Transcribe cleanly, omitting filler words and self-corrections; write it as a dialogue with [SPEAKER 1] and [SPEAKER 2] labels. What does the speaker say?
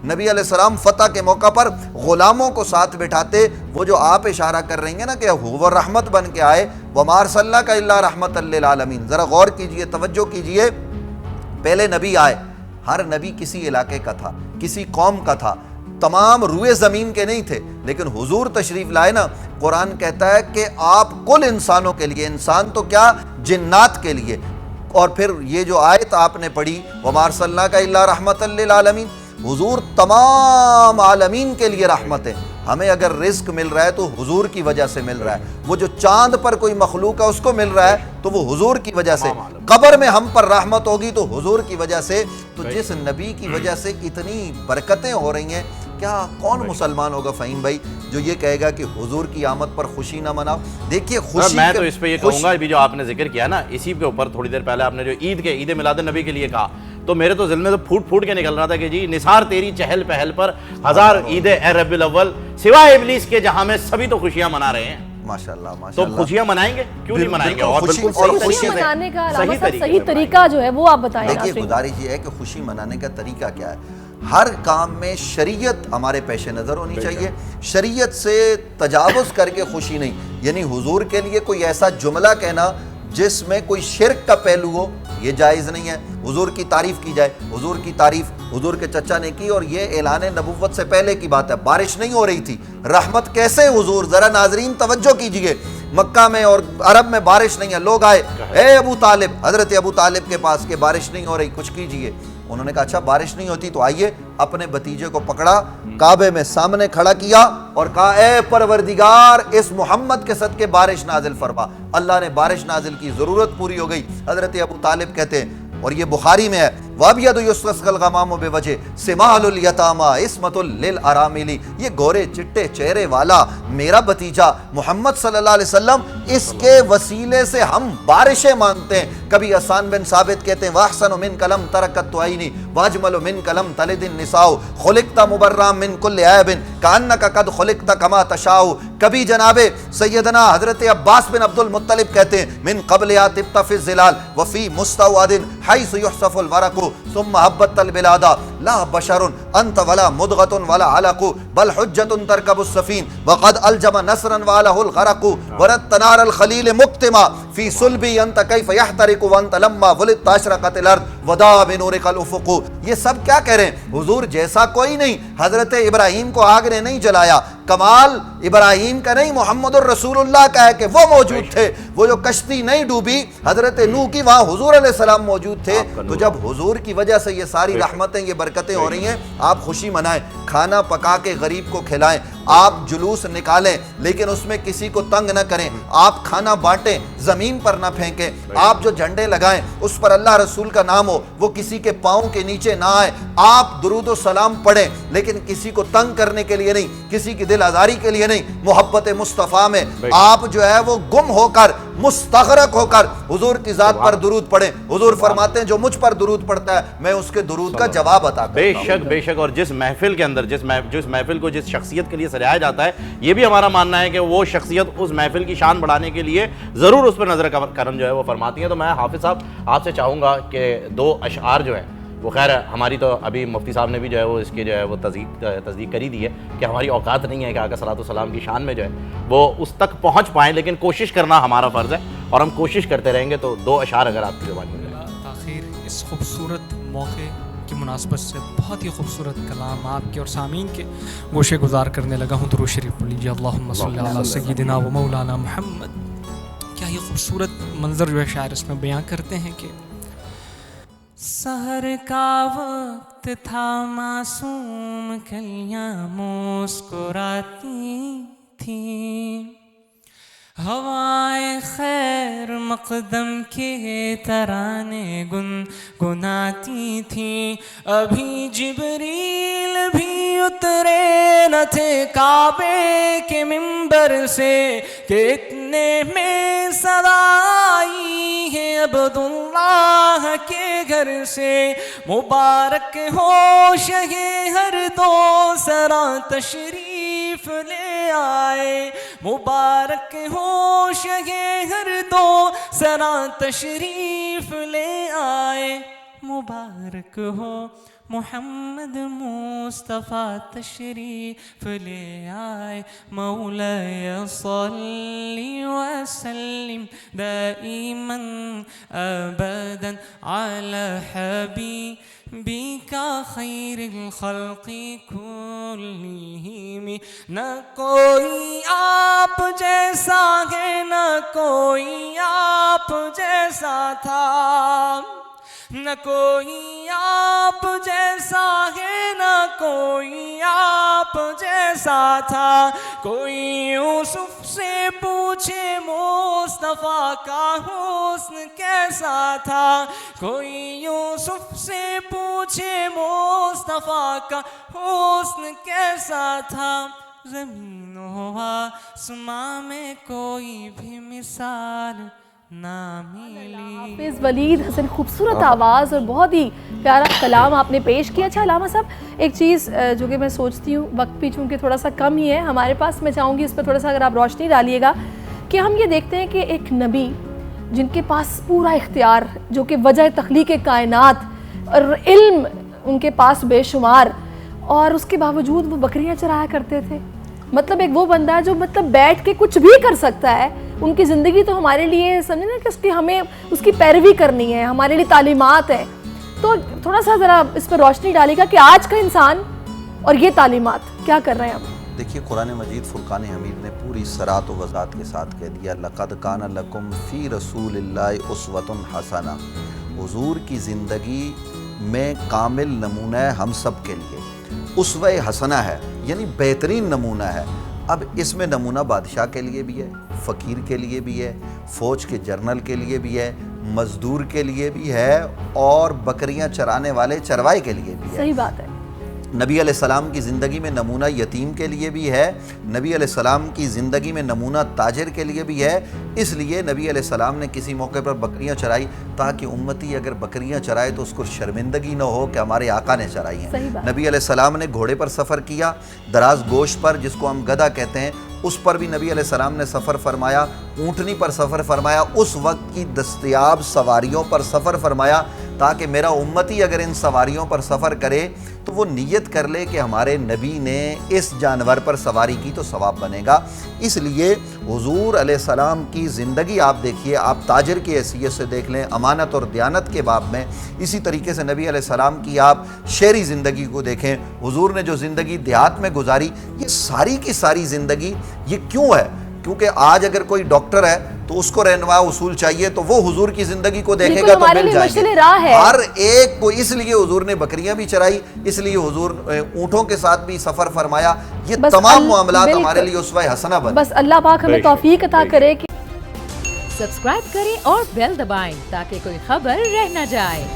[SPEAKER 1] نبی علیہ السلام فتح کے موقع پر غلاموں کو ساتھ بٹھاتے، وہ جو آپ اشارہ کر رہی ہیں نا کہ وہ رحمت بن کے آئے، وَمَا أَرْسَلْنَاكَ إِلَّا رَحْمَةً لِّلْعَالَمِينَ، ذرا غور کیجئے، توجہ کیجئے، پہلے نبی آئے، ہر نبی کسی علاقے کا تھا، کسی قوم کا تھا، تمام روئے زمین کے نہیں تھے، لیکن حضور تشریف لائے نا، قرآن کہتا ہے کہ آپ کل انسانوں کے لیے، انسان تو کیا جنات کے لیے، اور پھر یہ جو آیت آپ نے پڑھی وَمَا أَرْسَلْنَاكَ إِلَّا رَحْمَةً لِّلْعَالَمِينَ، حضور تمام عالمین کے لیے رحمت ہے۔ ہمیں اگر رزق مل رہا ہے تو حضور کی وجہ سے مل رہا ہے، وہ جو چاند پر کوئی مخلوق ہے اس کو مل رہا ہے تو وہ حضور کی وجہ سے، قبر میں ہم پر رحمت ہوگی تو حضور کی وجہ سے۔ تو جس نبی کی وجہ سے اتنی برکتیں ہو رہی ہیں، کیا کون مسلمان ہوگا فہیم بھائی جو یہ کہے گا کہ حضور کی آمد پر خوشی نہ مناؤ؟ دیکھیے خوشی،
[SPEAKER 2] میں تو اس پہ یہ کہوں گا، ابھی جو آپ نے ذکر کیا نا، اسی کے اوپر تھوڑی دیر پہلے آپ نے جو عید میلاد النبی کے لیے کہا، تو میرے تو دل میں تو پھوٹ پھوٹ کے نکل رہا تھا کہ جی نثار تیری چہل پہل پر ہزار عیدیں اے ربیع الاول، سوائے ابلیس کے جہاں میں سبھی تو خوشیاں منا رہے ہیں۔
[SPEAKER 1] ماشاءاللہ
[SPEAKER 2] تو
[SPEAKER 1] ماشاءاللہ،
[SPEAKER 2] خوشیاں منائیں گے، کیوں نہیں منائیں گے؟ اور بالکل
[SPEAKER 3] خوشی منانے کا صحیح طریقہ جو ہے وہ آپ بتائیں۔
[SPEAKER 1] دیکھیے گزارش یہ ہے کہ خوشی منانے کا طریقہ کیا ہے؟ ہر کام میں شریعت ہمارے پیش نظر ہونی چاہیے، شریعت سے تجاوز کر کے خوشی نہیں، یعنی حضور کے لیے کوئی ایسا جملہ کہنا جس میں کوئی شرک کا پہلو ہو، یہ جائز نہیں ہے۔ حضور کی تعریف کی جائے، حضور کی تعریف حضور کے چچا نے کی، اور یہ اعلان نبوت سے پہلے کی بات ہے، بارش نہیں ہو رہی تھی، رحمت کیسے حضور، ذرا ناظرین توجہ کیجئے، مکہ میں اور عرب میں بارش نہیں ہے، لوگ آئے اے ابو طالب، حضرت ابو طالب کے پاس کہ بارش نہیں ہو رہی، کچھ کیجئے۔ انہوں نے کہا اچھا بارش نہیں ہوتی تو آئیے، اپنے بھتیجے کو پکڑا، کعبے میں سامنے کھڑا کیا اور کہا اے پروردگار اس محمد کے صدقے بارش نازل فرما۔ اللہ نے بارش نازل کی، ضرورت پوری ہو گئی۔ حضرت ابو طالب کہتے ہیں، اور یہ بخاری میں ہے، وَأَبْيَضُ يُسْتَسْقَى الْغَمَامُ بِوَجْهِهِ سِمَالُ الْيَتَامَى عِصْمَةٌ لِّلْأَرَامِلِ، یہ گورے چٹے چہرے والا میرا بھتیجا محمد صلی اللہ علیہ وسلم، اس کے وسیلے سے ہم بارشیں مانگتے ہیں۔ کبھی حسان بن ثابت کہتے ہیں وَأَحْسَنُ مِنْكَ لَمْ تَرَكَتْ عَيْنِي وَأَجْمَلُ مِنْكَ لَمْ تَلِدِ النِّسَاءُ خُلِقْتَ مُبَرًّا مِنْ كُلِّ عَيْبٍ كَأَنَّكَ قَدْ خُلِقْتَ كَمَا تَشَاءُ۔ کبھی جناب سیدنا حضرت عباس بن عبد المطلب کہتے ہیں من قبلها طبت في الظلال وفي مستوعد حيث يحصف الورق ثم هبت البلاد لا بشر انت ولا مضغة ولا علق بل حجة تركب السفين وقد الجم نصرا وله الغرق وردت نار الخليل مكتما في صلبي انت كيف يحترق وانت لما ولدت اشرقت الارض ودا بنورك الافق۔ یہ سب کیا کہہ رہے ہیں؟ حضور جیسا کوئی نہیں، حضرت ابراہیم کو آگ نے نہیں جلایا، کمال ابراہیم کا نہیں محمد الرسول اللہ کا ہے کہ وہ موجود تھے، وہ جو کشتی نہیں ڈوبی حضرت نوح کی، وہاں حضور علیہ السلام موجود تھے۔ تو جب حضور کی وجہ سے یہ ساری رحمتیں، یہ برکتیں ہو رہی ہیں، آپ خوشی منائیں، کھانا پکا کے غریب کو کھلائیں، آپ جلوس نکالیں لیکن اس میں کسی کو تنگ نہ کریں، آپ کھانا بانٹیں، زمین پر نہ پھینکیں، آپ جو جھنڈے لگائیں اس پر اللہ رسول کا نام ہو، وہ کسی کے پاؤں کے نیچے نہ آئے، آپ درود و سلام پڑھیں لیکن کسی کو تنگ کرنے کے لیے نہیں، کسی کی دل آزاری کے لیے نہیں، محبت مصطفیٰ میں آپ جو ہے وہ گم ہو کر، مستغرق ہو کر حضور کی ذات پر درود پڑھیں۔ حضور فرماتے ہیں جو مجھ پر درود پڑھتا ہے میں اس کے درود کا جواب عطا کرتا ہوں۔
[SPEAKER 2] بے شک بے شک، اور جس محفل کے اندر جس محفل کو جس شخصیت کے لیے سجایا جاتا ہے، یہ بھی ہمارا ماننا ہے کہ وہ شخصیت اس محفل کی شان بڑھانے کے لیے ضرور اس پر نظر کرم جو ہے وہ فرماتی ہیں۔ تو میں حافظ صاحب آپ سے چاہوں گا کہ دو اشعار جو ہیں وہ، خیر ہماری تو ابھی مفتی صاحب نے بھی جو ہے وہ اس کی جو ہے وہ تصدیق کری دی ہے کہ ہماری اوقات نہیں ہے کہ آقا صلی اللہ علیہ وسلم کی شان میں جو ہے وہ اس تک پہنچ پائیں، لیکن کوشش کرنا ہمارا فرض ہے اور ہم کوشش کرتے رہیں گے۔ تو دو اشعار اگر آپ کی زبان میں جائیں۔
[SPEAKER 4] تاخیر اس خوبصورت موقع کی مناسبت سے بہت ہی خوبصورت کلام آپ کے اور سامعین کے گوشے گزار کرنے لگا ہوں۔ درود شریف پڑھ لیجیے، اللہم صلی علی سیدنا و مولانا محمد۔ کیا یہ خوبصورت منظر جو ہے شاعر اس میں بیان کرتے ہیں کہ سحر کا وقت تھا، معصوم کلیاں مسکراتی تھیں، ہوائے خیر مقدم کے ترانے گنگناتی تھیں، ابھی جبریل بھی اترے نہ تھے کعبے کے منبر سے کہ اتنے میں صدا آئی ہے عبداللہ کے گھر سے، مبارک ہو شہ ہر دو سرا تشریف لے آئے، مبارک ہو شہ ہر دو سرا تشریف لے آئے، مبارک ہو محمد مصطفیٰ تشریف لے آئے مولا صلی وسلم دائما ابدا علی حبیبک خیر الخلق کلہم نہ کوئی آپ جیسا ہے نہ کوئی آپ جیسا تھا نہ کوئی آپ جیسا ہے نہ کوئی آپ جیسا تھا کوئی یوسف سے پوچھے مصطفیٰ کا حسن کیسا تھا کوئی یوسف سے پوچھے مصطفیٰ کا حسن کیسا تھا زمین و آسمان میں کوئی بھی مثال نہ ملی
[SPEAKER 3] حافظ ولید حسن خوبصورت آواز اور بہت ہی پیارا کلام آپ نے پیش کیا. اچھا علامہ صاحب ایک چیز جو کہ میں سوچتی ہوں وقت بھی چونکہ تھوڑا سا کم ہی ہے ہمارے پاس, میں چاہوں گی اس پہ تھوڑا سا اگر آپ روشنی ڈالیے گا کہ ہم یہ دیکھتے ہیں کہ ایک نبی جن کے پاس پورا اختیار جو کہ وجہ تخلیق کائنات اور علم ان کے پاس بے شمار, اور اس کے باوجود وہ بکریاں چرایا کرتے تھے. مطلب ایک وہ بندہ جو مطلب بیٹھ کے کچھ بھی کر سکتا ہے, ان کی زندگی تو ہمارے لیے سمجھے نا کہ اس کی ہمیں اس کی پیروی کرنی ہے, ہمارے لیے تعلیمات ہے. تو تھوڑا سا ذرا اس پر روشنی ڈالے گا کہ آج کا انسان اور یہ تعلیمات کیا کر رہے ہیں ہم.
[SPEAKER 1] دیکھیے قرآن مجید فرقان حمید نے پوری صراط و وضاحت کے ساتھ کہہ دیا لَقَدْ كَانَ لَكُمْ فِي رَسُولِ اللَّهِ أُسْوَةٌ حَسَنَةٌ, حضور کی زندگی میں کامل نمونہ ہے ہم سب کے لیے. اسوہ حسنہ ہے یعنی بہترین نمونہ ہے. اب اس میں نمونہ بادشاہ کے لیے بھی ہے, فقیر کے لیے بھی ہے, فوج کے جرنل کے لیے بھی ہے, مزدور کے لیے بھی ہے, اور بکریاں چرانے والے چروائی کے لیے بھی ہے.
[SPEAKER 3] صحیح بات ہے.
[SPEAKER 1] نبی علیہ السلام کی زندگی میں نمونہ یتیم کے لیے بھی ہے, نبی علیہ السلام کی زندگی میں نمونہ تاجر کے لیے بھی ہے. اس لیے نبی علیہ السلام نے کسی موقع پر بکریاں چرائی تاکہ امتی اگر بکریاں چرائے تو اس کو شرمندگی نہ ہو کہ ہمارے آقا نے چرائی ہیں. نبی علیہ السلام نے گھوڑے پر سفر کیا, دراز گوشت پر جس کو ہم گدھا کہتے ہیں اس پر بھی نبی علیہ السلام نے سفر فرمایا, اونٹنی پر سفر فرمایا, اس وقت کی دستیاب سواریوں پر سفر فرمایا تاکہ میرا امتی اگر ان سواریوں پر سفر کرے تو وہ نیت کر لے کہ ہمارے نبی نے اس جانور پر سواری کی تو ثواب بنے گا. اس لیے حضور علیہ السلام کی زندگی آپ دیکھیے, آپ تاجر کی حیثیت سے دیکھ لیں امانت اور دیانت کے باب میں, اسی طریقے سے نبی علیہ السلام کی آپ شہری زندگی کو دیکھیں, حضور نے جو زندگی دیہات میں گزاری, یہ ساری کی ساری زندگی یہ کیوں ہے؟ کیونکہ آج اگر کوئی ڈاکٹر ہے تو اس کو رہنما اصول چاہیے تو وہ حضور کی زندگی کو دیکھے گا تو مل جائیں گے. ہر ایک کو اس لیے حضور نے بکریاں بھی چرائی, اس لیے حضور اونٹوں کے ساتھ بھی سفر فرمایا. یہ تمام معاملات ہمارے لیے اسوہ حسنہ بن.
[SPEAKER 3] بس اللہ پاک ہمیں توفیق عطا کرے کہ
[SPEAKER 5] سبسکرائب کریں اور بیل دبائیں تاکہ کوئی خبر رہ نہ جائے.